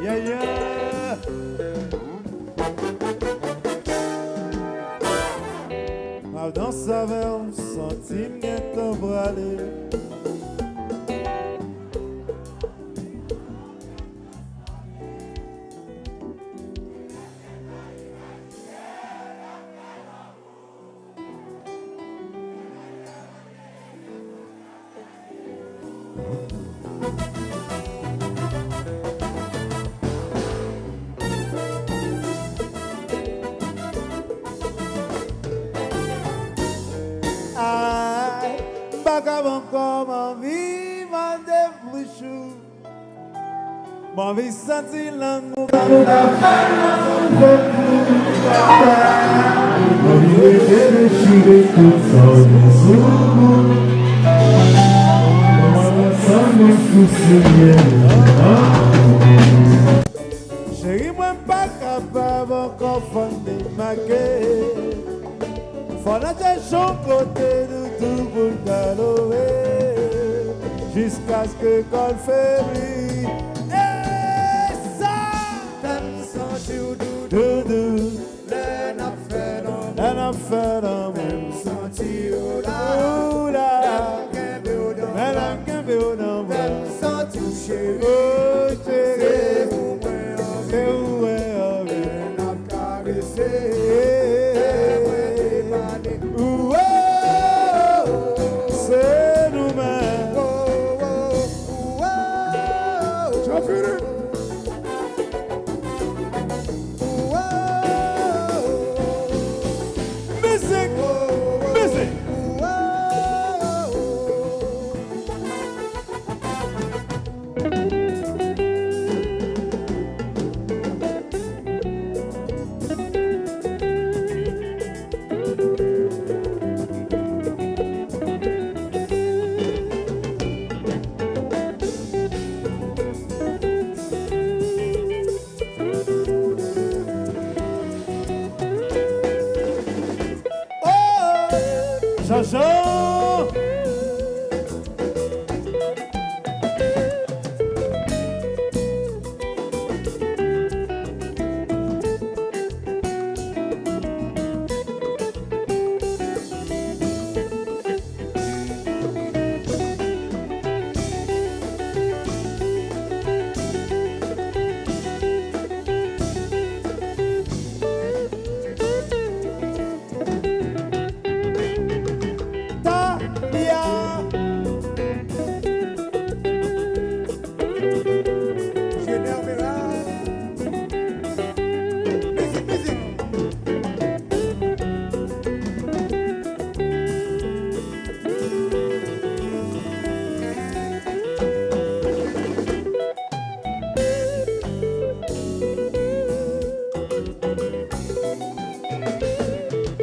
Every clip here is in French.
Yeah, yeah. Ma danse avec un sentiment brûlé. Vagabond comme en vie, ma défrichou. Ma vie sentit l'amour comme la femme. Ma vie était déchirée, tout ça dessous. Sans me soucier. Chérie, moi pas capable encore de m'aguer. Faut la chaud côté de tout pour galoper jusqu'à ce que col faiblit. Et ça, t'aimes sentir doudou, l'en a fait l'amour, même sentir là, même qu'un peu dans même sentir chérie, oh chérie, c'est où est, n'a caressé. Jean.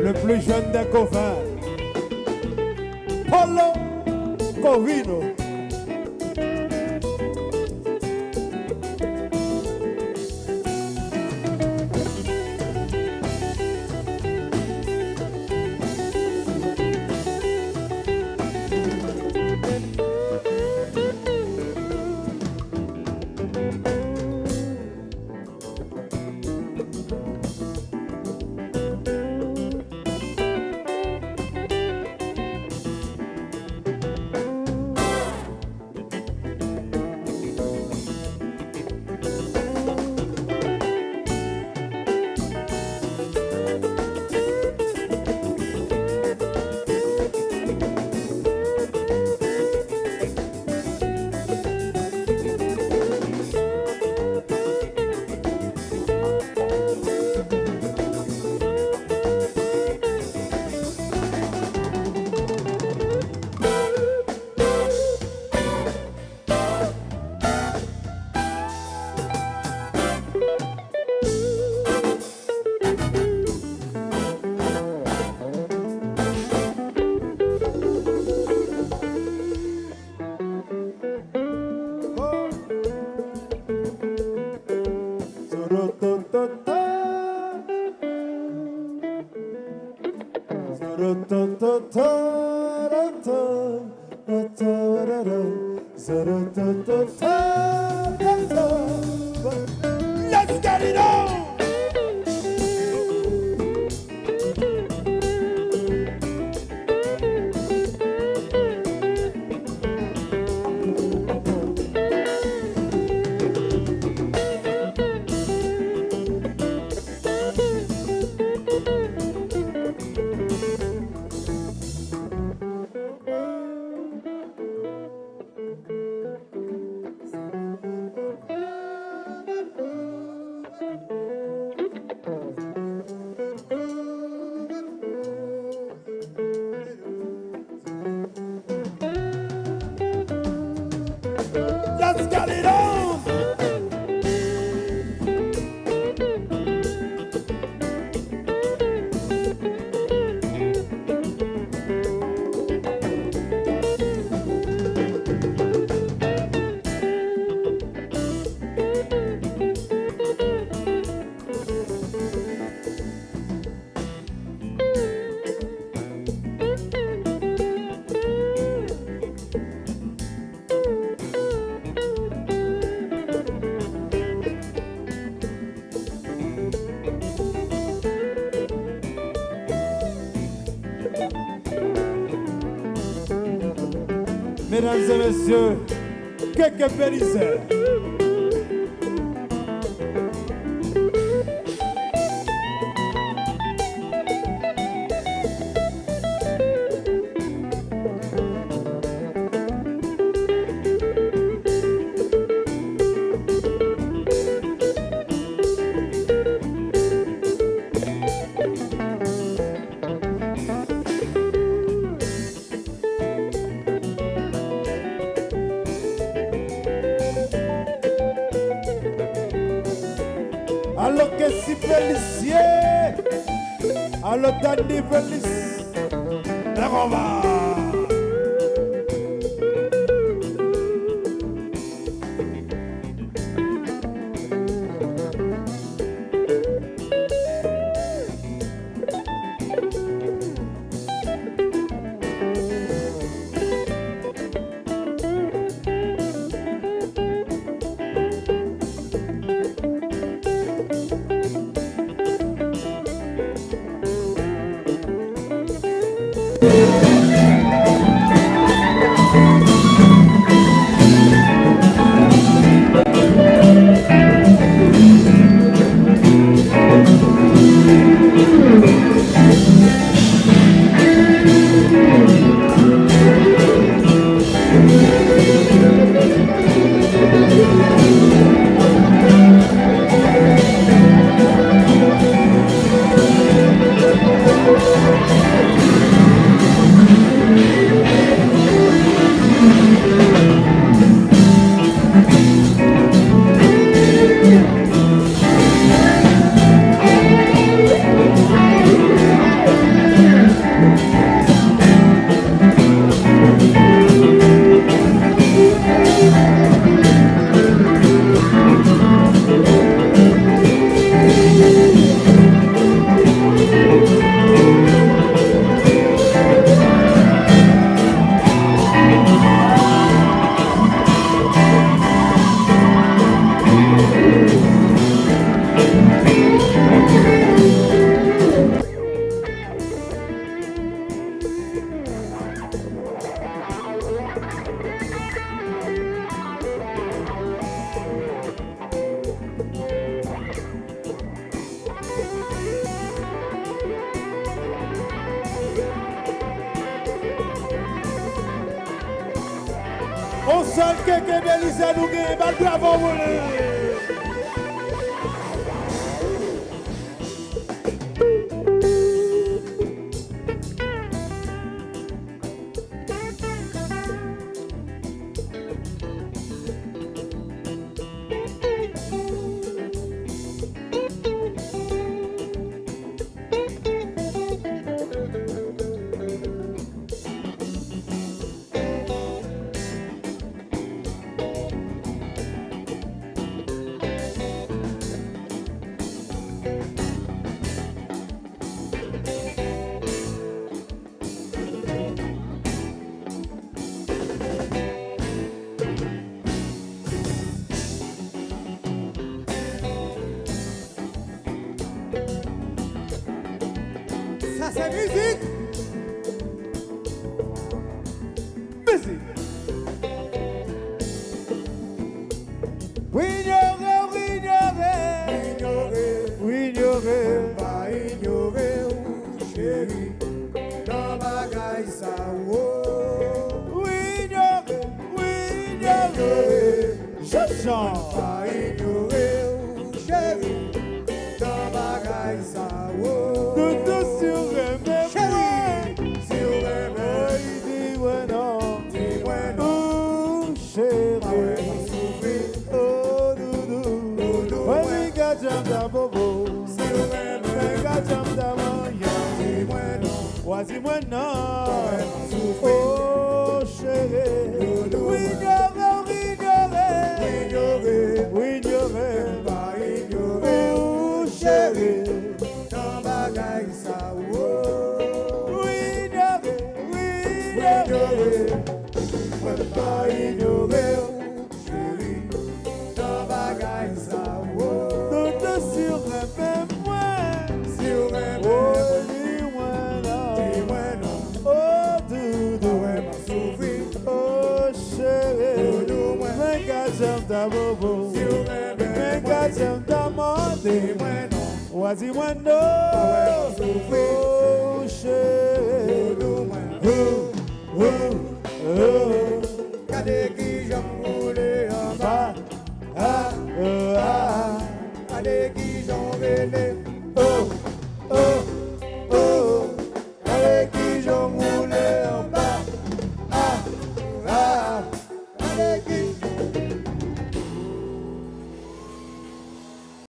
Le plus jeune des copains, Polo Covino. Zara Mesdames et messieurs, quelques baliseurs. Alors que si Félicier, alors Dandy Félice, on va. On sent que Belize nous gagne, bravo voler. Ça c'est musique. Mizik. Oui, ignorer, pas ignorer ou chérie, dans bagaille ça oui, ignorer, je chante. pas ignorer ou chérie, dans bagaille ça Tout sur mes chérie, si on aime, dis-moi non, dis-moi non, chérie, oh doudou, oui, gâcham da bobo, si on aime, gâcham da moya, dis-moi non, dis-moi non, oh chérie, oui, ignorer, pas ignorer oh chérie, dans bagaille ça oui, ignorer, pas ignorer ou chérie, dans bagaille ça tout sur Si ou reme Men moi ka chem ta monte moi non Wazi mwendo ouais souffrir Oh chez nous moi Kade ki j'aime rouler en bas Ah, Kade ki